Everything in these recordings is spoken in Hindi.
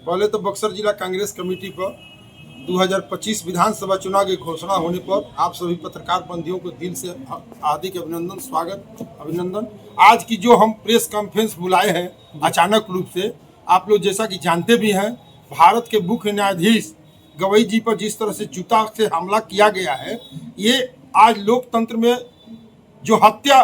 पहले तो बक्सर जिला कांग्रेस कमेटी पर 2025 विधानसभा चुनाव की घोषणा होने पर आप सभी पत्रकार बंधुओं को दिल से हार्दिक अभिनंदन, स्वागत, अभिनंदन। आज की जो हम प्रेस कॉन्फ्रेंस बुलाए हैं अचानक रूप से, आप लोग जैसा कि जानते भी हैं, भारत के मुख्य न्यायाधीश गवई जी पर जिस तरह से जूता से हमला किया गया है, ये आज लोकतंत्र में जो हत्या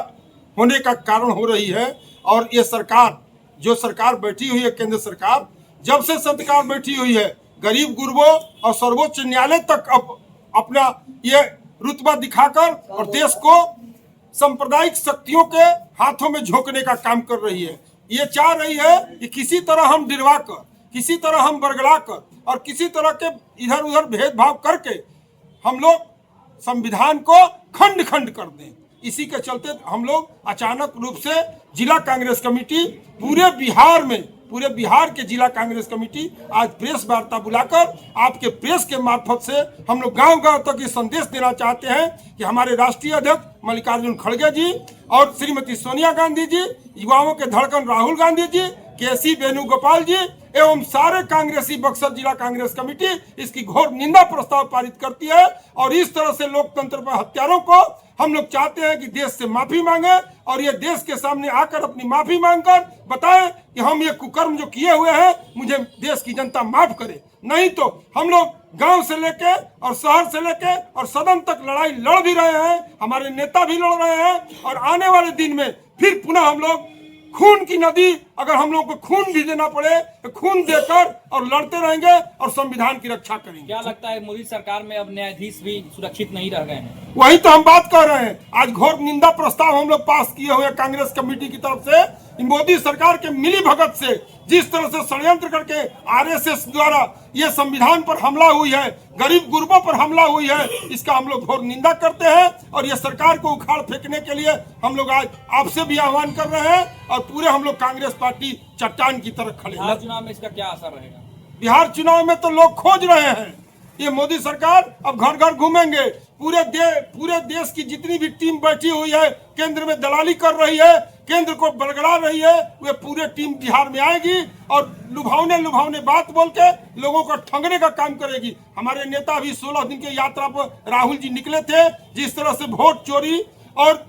होने का कारण हो रही है। और ये सरकार, जो सरकार बैठी हुई है, केंद्र सरकार जब से सरकार बैठी हुई है, गरीब गुरबों और सर्वोच्च न्यायालय तक अब अपना ये रुतबा दिखाकर और देश को सांप्रदायिक शक्तियों के हाथों में झोंकने का काम कर रही है। ये चाह रही है कि किसी तरह हम डिरवा कर, किसी तरह हम बरगला कर और किसी तरह के इधर उधर भेदभाव करके हम लोग संविधान को खंड खंड कर दें। इसी के चलते हम लोग अचानक रूप से जिला कांग्रेस कमेटी पूरे बिहार के जिला कांग्रेस कमेटी आज प्रेस वार्ता बुलाकर आपके प्रेस के मार्फत से हम लोग गांव गांव तक ये संदेश देना चाहते हैं कि हमारे राष्ट्रीय अध्यक्ष मल्लिकार्जुन खड़गे जी और श्रीमती सोनिया गांधी जी, युवाओं के धड़कन राहुल गांधी जी, केसी वेणुगोपाल जी एवं सारे कांग्रेसी बक्सर जिला कांग्रेस कमेटी इसकी घोर निंदा प्रस्ताव पारित करती है। और इस तरह से लोकतंत्र पर हत्यारों को हम लोग चाहते हैं कि देश से माफी मांगे और ये देश के सामने आकर अपनी माफी मांगकर बताएं कि हम ये कुकर्म जो किए हुए हैं मुझे देश की जनता माफ करे। नहीं तो हम लोग गांव से लेके और शहर से लेके और सदन तक लड़ाई लड़ भी रहे हैं, हमारे नेता भी लड़ रहे हैं और आने वाले दिन में फिर पुनः हम लोग खून की नदी, अगर हम लोग को खून भी देना पड़े तो खून देकर और लड़ते रहेंगे और संविधान की रक्षा करेंगे। क्या लगता है मोदी सरकार में अब न्यायाधीश भी सुरक्षित नहीं रह गए हैं? वही तो हम बात कर रहे हैं। आज घोर निंदा प्रस्ताव हम लोग पास किए हुए कांग्रेस कमेटी की तरफ से मोदी सरकार के मिली भगत से जिस तरह से षड्यंत्र करके आरएसएस द्वारा ये संविधान पर हमला हुई है, गरीब गुरबों पर हमला हुई है, इसका हम लोग घोर निंदा करते हैं और ये सरकार को उखाड़ फेंकने के लिए हम लोग आज आपसे भी आह्वान कर रहे हैं और पूरे हम लोग कांग्रेस पार्टी चट्टान की तरह खड़े हैं। बिहार चुनाव में इसका क्या असर रहेगा? बिहार चुनाव में तो लोग खोज रहे हैं, ये मोदी सरकार अब घर घर घूमेंगे, पूरे देश की जितनी भी टीम बैठी हुई है, केंद्र में दलाली कर रही है, केंद्र को बरगला रही है, वे पूरे टीम बिहार में आएगी और लुभावने बात बोल के लोगों को ठगने का काम करेगी। हमारे नेता भी 16 दिन की यात्रा पर राहुल जी निकले थे, जिस तरह से वोट चोरी और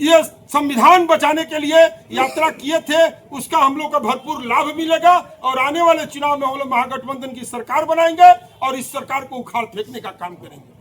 ये संविधान बचाने के लिए यात्रा किए थे, उसका हम लोग का भरपूर लाभ मिलेगा और आने वाले चुनाव में हम लोग महागठबंधन की सरकार बनाएंगे और इस सरकार को उखाड़ फेंकने का काम करेंगे।